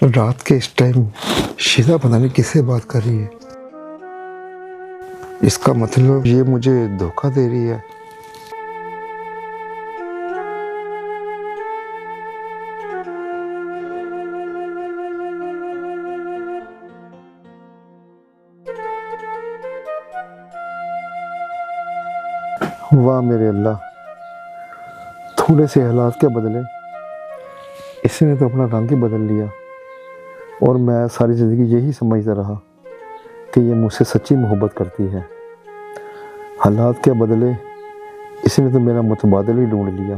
रात के इस टाइम शीला पता नहीं किससे बात कर रही है। इसका मतलब ये मुझे धोखा दे रही है। वाह मेरे अल्लाह, थोड़े से हालात क्या बदले, इसने तो अपना रंग ही बदल लिया। और मैं सारी ज़िंदगी यही समझता रहा कि ये मुझसे सच्ची मोहब्बत करती है। हालात क्या बदले, इसने तो मेरा मुतबादिल ही ढूंढ लिया।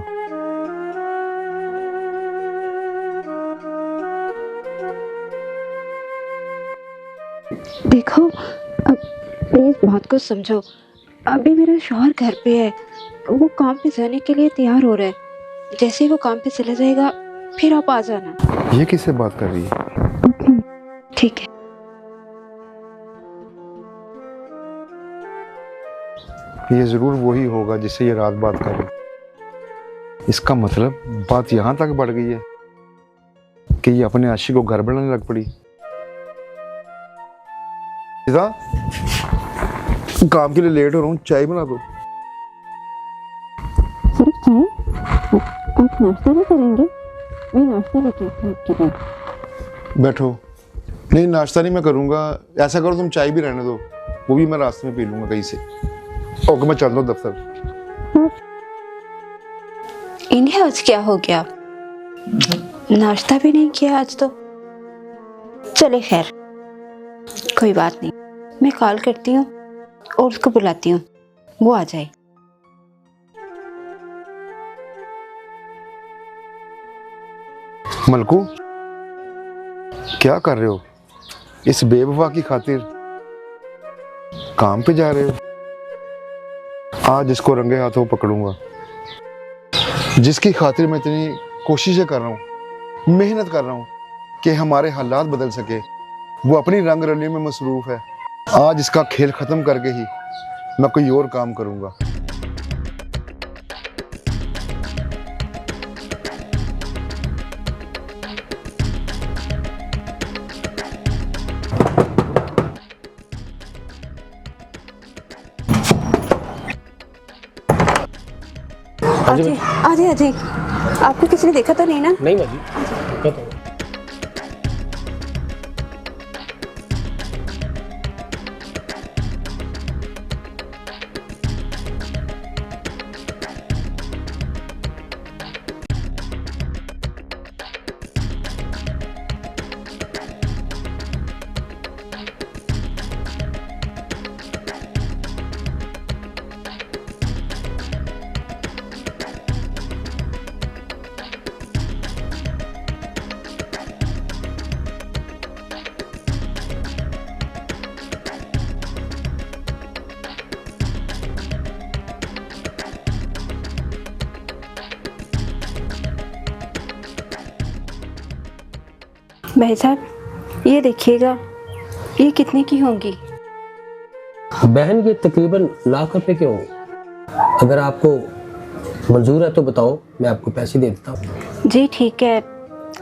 देखो, अब प्लीज बात को समझो। अभी मेरा शौहर घर पे है, वो काम पे जाने के लिए तैयार हो रहा है। जैसे ही वो काम पे चला जाएगा फिर आप आ जाना। ये किससे बात कर रही है? ठीक है। ये ज़रूर वही होगा जिससे ये रात बात कर रही। इसका मतलब बात यहाँ तक बढ़ गई है कि ये अपने आशिक को घर बनाने लग पड़ी। काम के लिए लेट हो रहा हूँ, चाय बना दो। सिर्फ चाय? आप नाश्ता नहीं करेंगे? मैं नाश्ता लेके आपके पास। बैठो। नहीं, नाश्ता नहीं मैं करूँगा। ऐसा करो तुम चाय भी रहने दो, वो भी मैं रास्ते में पी लूँगा कहीं से। ओके, मैं चल दूँ दफ्तर। इन्हें आज क्या हो गया? नाश्ता भी नहीं किया आज तो। चले खैर, कोई बात नहीं, मैं कॉल करती हूँ और उसको बुलाती हूँ, वो आ जाए। मलकू, क्या कर रहे हो? इस बेवफा की खातिर काम पे जा रहे हो? आज इसको रंगे हाथों पकड़ूंगा, जिसकी खातिर मैं इतनी कोशिशें कर रहा हूँ, मेहनत कर रहा हूँ कि हमारे हालात बदल सके। वो अपनी रंग रलियों में मसरूफ है। आज इसका खेल खत्म करके ही मैं कोई और काम करूंगा। आजे आजे आजे, आपको किसी ने देखा तो नहीं ना? नहीं बाजी, क्या तो भाई साहब, ये देखिएगा, ये कितने की होंगी? बहन, ये तकरीबन लाख रुपए के होंगे। अगर आपको मंजूर है तो बताओ, मैं आपको पैसे दे देता हूँ। जी ठीक है,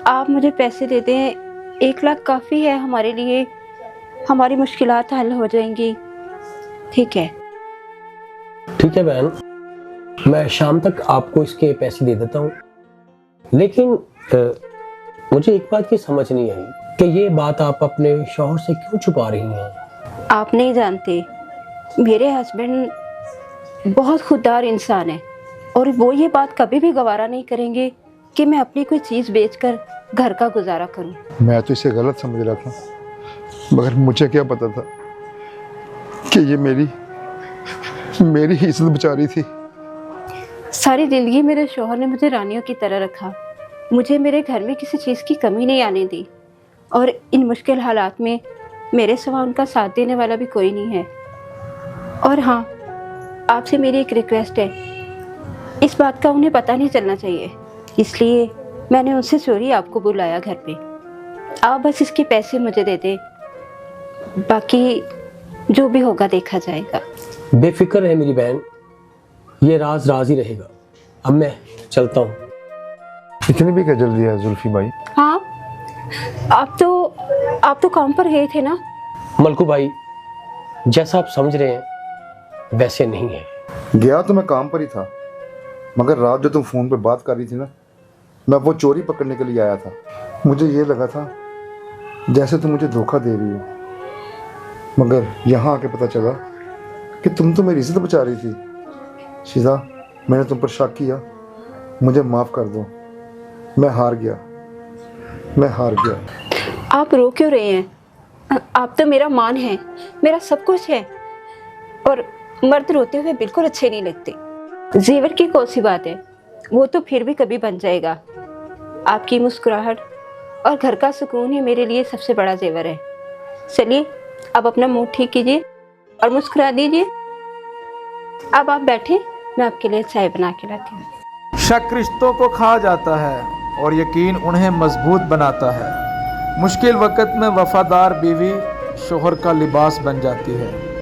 आप मुझे पैसे दे दें। 1 लाख काफ़ी है हमारे लिए, हमारी मुश्किलात हल हो जाएंगी। ठीक है। ठीक है बहन, मैं शाम तक आपको इसके पैसे दे देता हूँ। लेकिन मुझे एक बात की समझ नहीं आई कि ये बात आप अपने शौहर से क्यों छुपा रही हैं? आप नहीं जानते, मेरे हस्बैंड बहुत खुददार इंसान है और वो ये बात कभी भी गवारा नहीं करेंगे कि मैं अपनी कोई चीज़ बेचकर घर का गुजारा करूं। मैं तो इसे गलत समझ रहा था, मगर मुझे क्या पता था कि ये मेरी ही इज्जत बचा रही थी। सारी जिंदगी मेरे शौहर ने मुझे रानियों की तरह रखा, मुझे मेरे घर में किसी चीज़ की कमी नहीं आने दी, और इन मुश्किल हालात में मेरे सिवा उनका साथ देने वाला भी कोई नहीं है। और हाँ, आपसे मेरी एक रिक्वेस्ट है, इस बात का उन्हें पता नहीं चलना चाहिए, इसलिए मैंने उनसे चोरी आपको बुलाया घर पे। आप बस इसके पैसे मुझे दे दें, बाकी जो भी होगा देखा जाएगा। बेफिक्र है मेरी बहन, ये राज राज ही रहेगा। अब मैं चलता हूँ। इतनी भी क्या जल्दी है जुल्फी भाई? हाँ, आप तो काम पर गए थे ना? मलकू भाई, जैसा आप समझ रहे हैं वैसे नहीं है। गया तो मैं काम पर ही था, मगर रात जो तुम फ़ोन पे बात कर रही थी ना, मैं वो चोरी पकड़ने के लिए आया था। मुझे ये लगा था जैसे तुम मुझे धोखा दे रही हो, मगर यहाँ आके पता चला कि तुम तो मेरी इज्जत बचा रही थी। शीजा, मैंने तुम पर शक किया, मुझे माफ़ कर दो। मैं हार गया। आप रो क्यों रहे हैं? आप तो मेरा मान है, मेरा सब कुछ है। और मर्द रोते हुए बिल्कुल अच्छे नहीं लगते। जेवर की कौन सी बात है, वो तो फिर भी कभी बन जाएगा। आपकी मुस्कुराहट और घर का सुकून ही मेरे लिए सबसे बड़ा जेवर है। चलिए अब अपना मूड ठीक कीजिए और मुस्कुरा दीजिए। अब आप बैठे, मैं आपके लिए चाय बना के लाती हूँ। शक रिश्तों को खा जाता है और यकीन उन्हें मजबूत बनाता है। मुश्किल वक़्त में वफादार बीवी शोहर का लिबास बन जाती है।